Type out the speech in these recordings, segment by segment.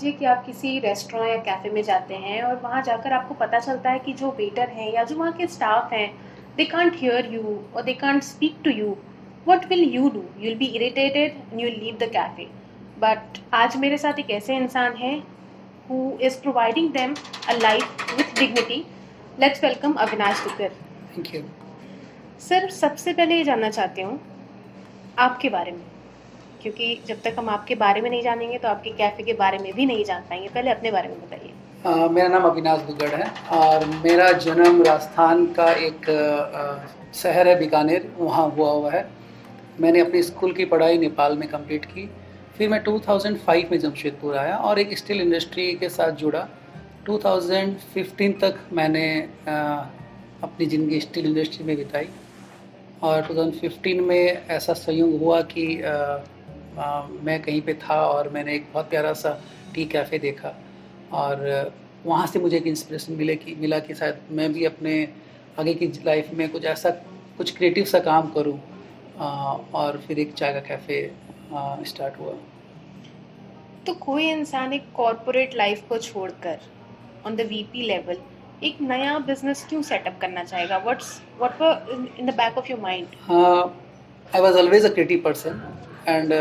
लीजिए कि आप किसी रेस्टोरेंट या कैफ़े में जाते हैं और वहाँ जाकर आपको पता चलता है कि जो वेटर हैं या जो वहाँ के स्टाफ हैं, दे कांट हियर यू और they can't speak to you. What will you do? You will be irritated and you will leave the cafe. But आज मेरे साथ एक ऐसे इंसान हैं who is providing them a life with dignity. Let's welcome Avinash Duggal. Thank you. Sir, सबसे पहले ये जानना चाहती हूँ आपके बारे में, क्योंकि जब तक हम आपके बारे में नहीं जानेंगे तो आपके कैफ़े के बारे में भी नहीं जान पाएंगे। पहले अपने बारे में बताइए। मेरा नाम अविनाश दुग्गल है और मेरा जन्म राजस्थान का एक शहर है बीकानेर, वहाँ हुआ है। मैंने अपनी स्कूल की पढ़ाई नेपाल में कंप्लीट की। फिर मैं 2005 में जमशेदपुर आया और एक स्टील इंडस्ट्री के साथ जुड़ा। 2015 तक मैंने अपनी ज़िंदगी स्टील इंडस्ट्री में बिताई और 2015 में ऐसा संयोग हुआ कि मैं कहीं पे था और मैंने एक बहुत प्यारा सा टी कैफ़े देखा और वहाँ से मुझे एक इंस्पिरेशन मिला कि शायद मैं भी अपने आगे की लाइफ में कुछ ऐसा कुछ क्रिएटिव सा काम करूँ। और फिर एक चाय का कैफ़े स्टार्ट हुआ। तो कोई इंसान एक कॉर्पोरेट लाइफ को छोड़कर ऑन द वीपी लेवल एक नया बिजनेस क्यों सेटअप करना चाहेगा? What were in the back of your mind? I was always a creative person and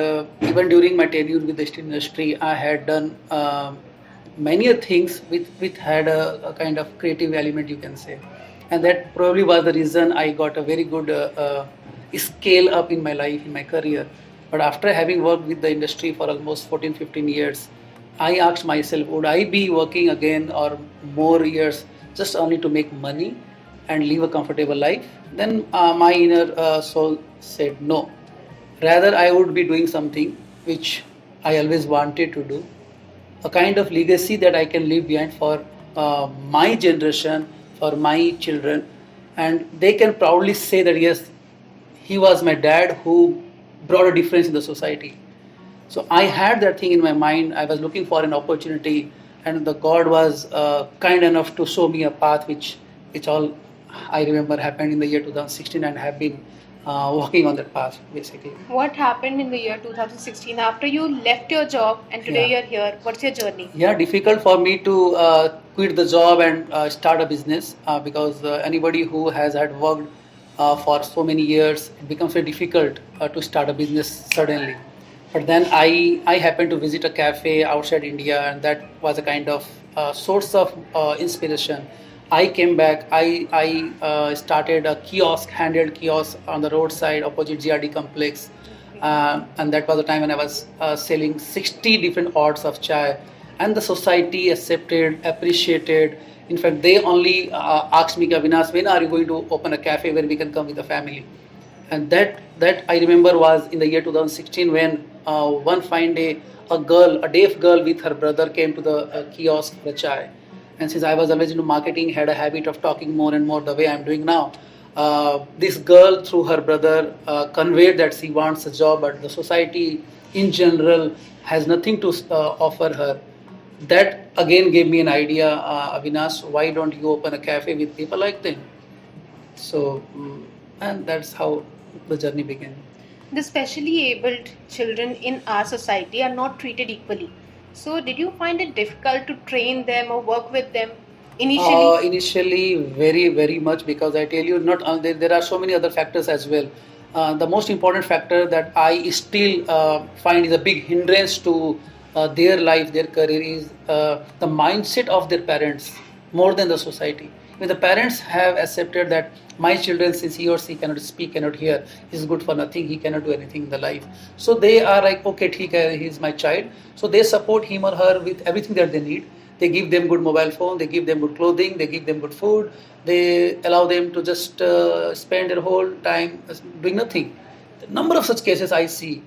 even during my tenure with the steel industry I had done many things with had a kind of creative element, you can say, and that probably was the reason I got a very good scale up in my life, in my career. But after having worked with the industry for almost 14-15 years, I asked myself, would I be working again or more years just only to make money and live a comfortable life? Then my inner soul said no. Rather, I would be doing something which I always wanted to do, a kind of legacy that I can leave behind for my generation, for my children, and they can proudly say that yes, he was my dad who brought a difference in the society. So I had that thing in my mind. I was looking for an opportunity, and the God was kind enough to show me a path which all I remember happened in the year 2016, and have been walking on that path basically. What happened in the year 2016 after you left your job and today you're here? What's your journey? Yeah, difficult for me to quit the job and start a business because anybody who has had worked for so many years, it becomes very difficult to start a business suddenly. But then I happened to visit a cafe outside India, and that was a kind of source of inspiration. I came back. I started a kiosk, handheld kiosk on the roadside opposite GRD complex, and that was the time when I was selling 60 different odds of chai, and the society accepted, appreciated. In fact, they only asked me, Avinash, when are you going to open a cafe where we can come with the family? And that I remember was in the year 2016 when one fine day a deaf girl with her brother came to the kiosk for chai. And since I was always into marketing, had a habit of talking more and more the way I'm doing now, this girl through her brother conveyed that she wants a job, but the society in general has nothing to offer her. That again gave me an idea, Avinash, why don't you open a cafe with people like them? So, and that's how the journey began. The specially abled children in our society are not treated equally. So, did you find it difficult to train them or work with them initially? Initially, very, very much, because I tell you, not there are so many other factors as well. The most important factor that I still find is a big hindrance to their life, their career is the mindset of their parents more than the society. When the parents have accepted that my children, since he or she cannot speak, cannot hear, is good for nothing, he cannot do anything in the life. So they are like, okay, he is my child. So they support him or her with everything that they need. They give them good mobile phone, they give them good clothing, they give them good food, they allow them to just spend their whole time doing nothing. The number of such cases I see.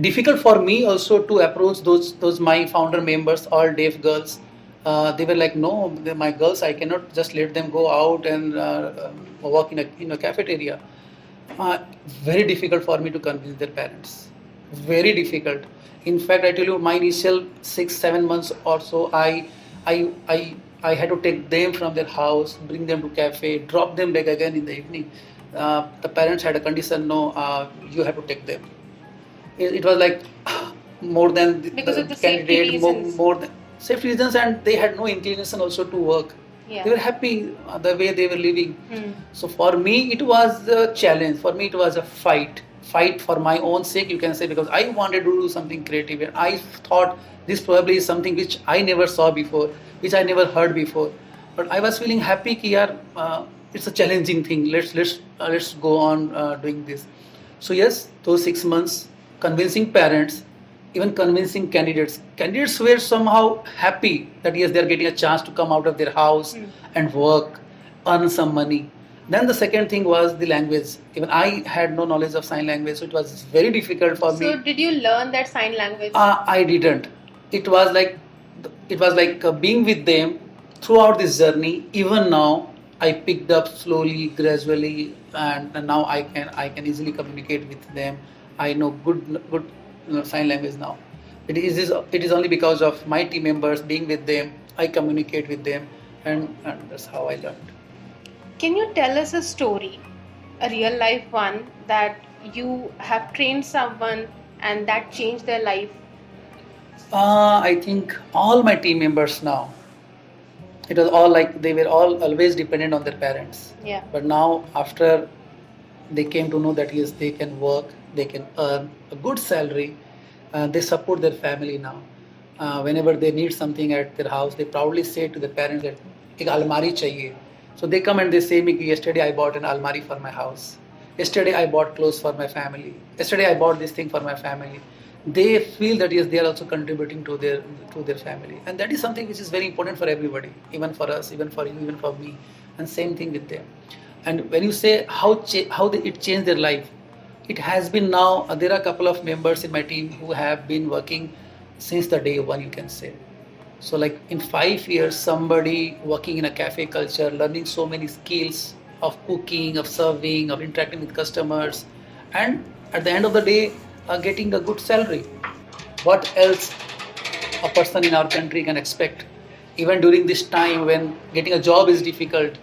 Difficult for me also to approach those my founder members, all deaf girls. They were like, no, they're my girls, I cannot just let them go out and work in a cafeteria. Very difficult for me to convince their parents. Very difficult. In fact, I tell you, my initial 6-7 months or so, I had to take them from their house, bring them to cafe, drop them back again in the evening. The parents had a condition, no, you have to take them. It was like more than because of the safety candidate, reasons. more than safety reasons, and they had no inclination also to work. Yeah. They were happy the way they were living. Hmm. So for me, it was a challenge. For me, it was a fight for my own sake, you can say, because I wanted to do something creative, and I thought this probably is something which I never saw before, which I never heard before. But I was feeling happy कि यार it's a challenging thing. Let's go on doing this. So yes, those 6 months, convincing parents, even convincing candidates. Candidates were somehow happy that yes, they are getting a chance to come out of their house and work, earn some money. Then the second thing was the language. Even I had no knowledge of sign language, so it was very difficult for me. So did you learn that sign language? I didn't. It was like being with them throughout this journey. Even now, I picked up slowly, gradually, and now I can easily communicate with them. I know good sign language now. It is only because of my team members being with them. I communicate with them, and that's how I learned. Can you tell us a story, a real life one, that you have trained someone and that changed their life? I think all my team members now, it was all like they were all always dependent on their parents. Yeah. But now, after they came to know that yes, they can work, they can earn a good salary, they support their family now. Whenever they need something at their house, they proudly say to their parents that एक अलमारी चाहिए. So they come and they say me, yesterday I bought an almari for my house. Yesterday I bought clothes for my family. Yesterday I bought this thing for my family. They feel that yes, they are also contributing to their family, and that is something which is very important for everybody, even for us, even for you, even for me, and same thing with them. And when you say it changed their life, it has been now. There are a couple of members in my team who have been working since the day one, you can say. So like in 5 years, somebody working in a cafe culture, learning so many skills of cooking, of serving, of interacting with customers, and at the end of the day, getting a good salary. What else a person in our country can expect? Even during this time when getting a job is difficult,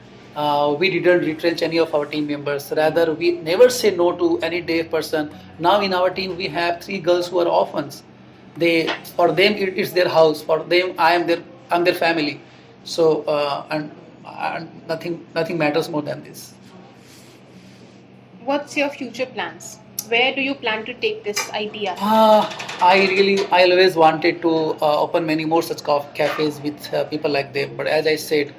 we didn't retrench any of our team members. Rather, we never say no to any deaf person. Now in our team, we have 3 girls who are orphans. For them it's their house. For them, I'm their family. So and nothing matters more than this. What's your future plans? Where do you plan to take this idea? I always wanted to open many more such cafes with people like them. But as I said,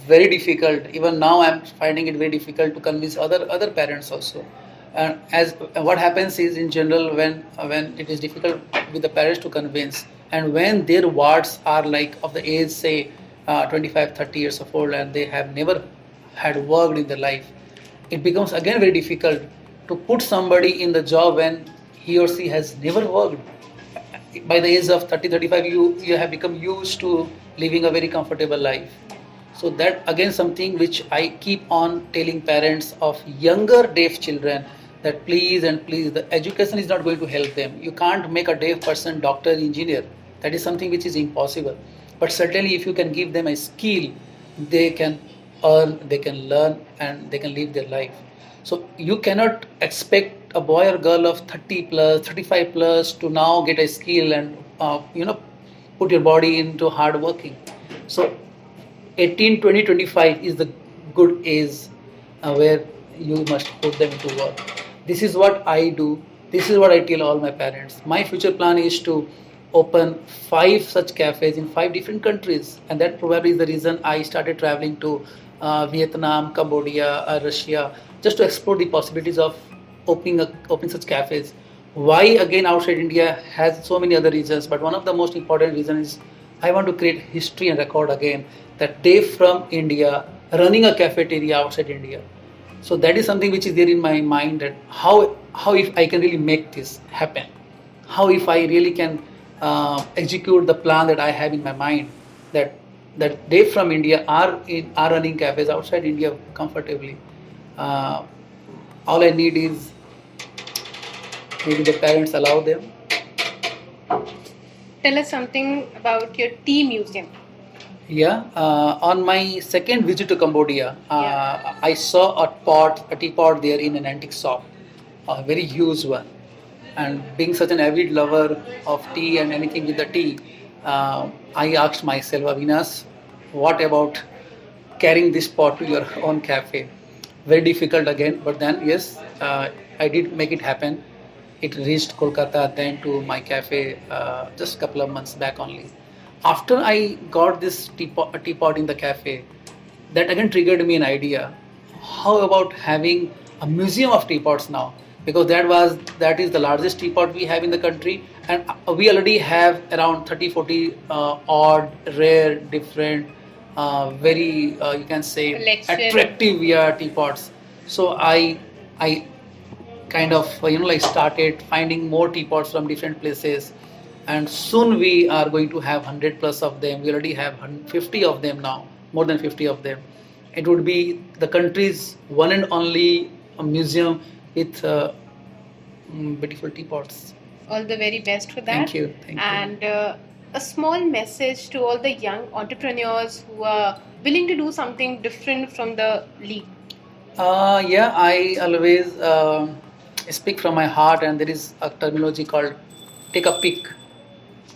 very difficult. Even now, I'm finding it very difficult to convince other parents also. And as what happens is in general when it is difficult with the parents to convince, and when their wards are like of the age say 25, 30 years of old, and they have never had worked in their life, it becomes again very difficult to put somebody in the job when he or she has never worked. By the age of 30, 35, you have become used to living a very comfortable life. So that again something which I keep on telling parents of younger deaf children, that please and please, the education is not going to help them. You can't make a deaf person doctor, engineer. That is something which is impossible. But certainly if you can give them a skill, they can earn, they can learn, and they can live their life. So you cannot expect a boy or girl of 30 plus, 35 plus to now get a skill and put your body into hard working. So 18, 20, 25 is the good age where you must put them into work. This is what I do. This is what I tell all my parents. My future plan is to open 5 such cafes in 5 different countries, and that probably is the reason I started traveling to Vietnam, Cambodia, Russia, just to explore the possibilities of opening such cafes. Why again outside India has so many other reasons, but one of the most important reasons is I want to create history and record again that day from India running a cafeteria outside India. So that is something which is there in my mind, that how if I can really make this happen, how if I really can execute the plan that I have in my mind, that they from India are running cafes outside India comfortably. All I need is maybe the parents allow them. Tell us something about your tea museum. Yeah, on my second visit to Cambodia, I saw a teapot there in an antique shop, a very huge one. And being such an avid lover of tea and anything with the tea, I asked myself, Avinash, what about carrying this pot to your own cafe? Very difficult again, but then yes, I did make it happen. It reached Kolkata then to my cafe just a couple of months back only. After I got this teapot in the cafe, that again triggered me an idea. How about having a museum of teapots now? Because that is the largest teapot we have in the country, and we already have around 30 40 odd, rare, different, very you can say Collection. attractive, yeah, teapots. So I kind of like started finding more teapots from different places, and soon we are going to have 100 plus of them. We already have 50 of them now, more than 50 of them. It would be the country's one and only museum with beautiful teapots. All the very best for that. Thank you. Thank you. And a small message to all the young entrepreneurs who are willing to do something different from the league. Yeah, I always speak from my heart, and there is a terminology called take a pic.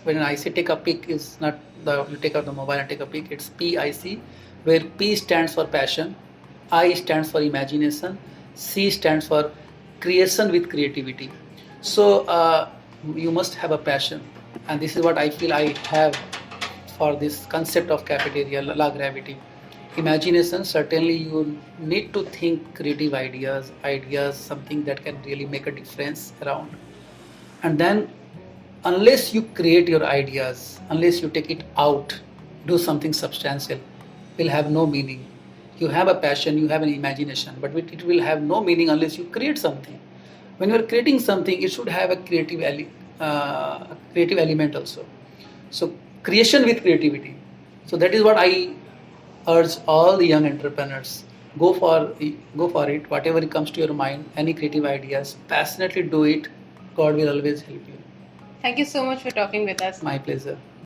When I say take a pic, is not you take out the mobile and take a pic. It's PIC, where P stands for passion, I stands for imagination, C stands for creation with creativity. So you must have a passion, and this is what I feel I have for this concept of cafeteria, Lagravitea. Imagination, certainly you need to think creative ideas, something that can really make a difference around. And then, unless you create your ideas, unless you take it out, do something substantial, will have no meaning. You have a passion, you have an imagination, but it will have no meaning unless you create something. When you are creating something, it should have a creative element also. So creation with creativity. So that is what I urge all the young entrepreneurs. Go for it. Whatever comes to your mind, any creative ideas, passionately do it. God will always help you. Thank you so much for talking with us. My pleasure.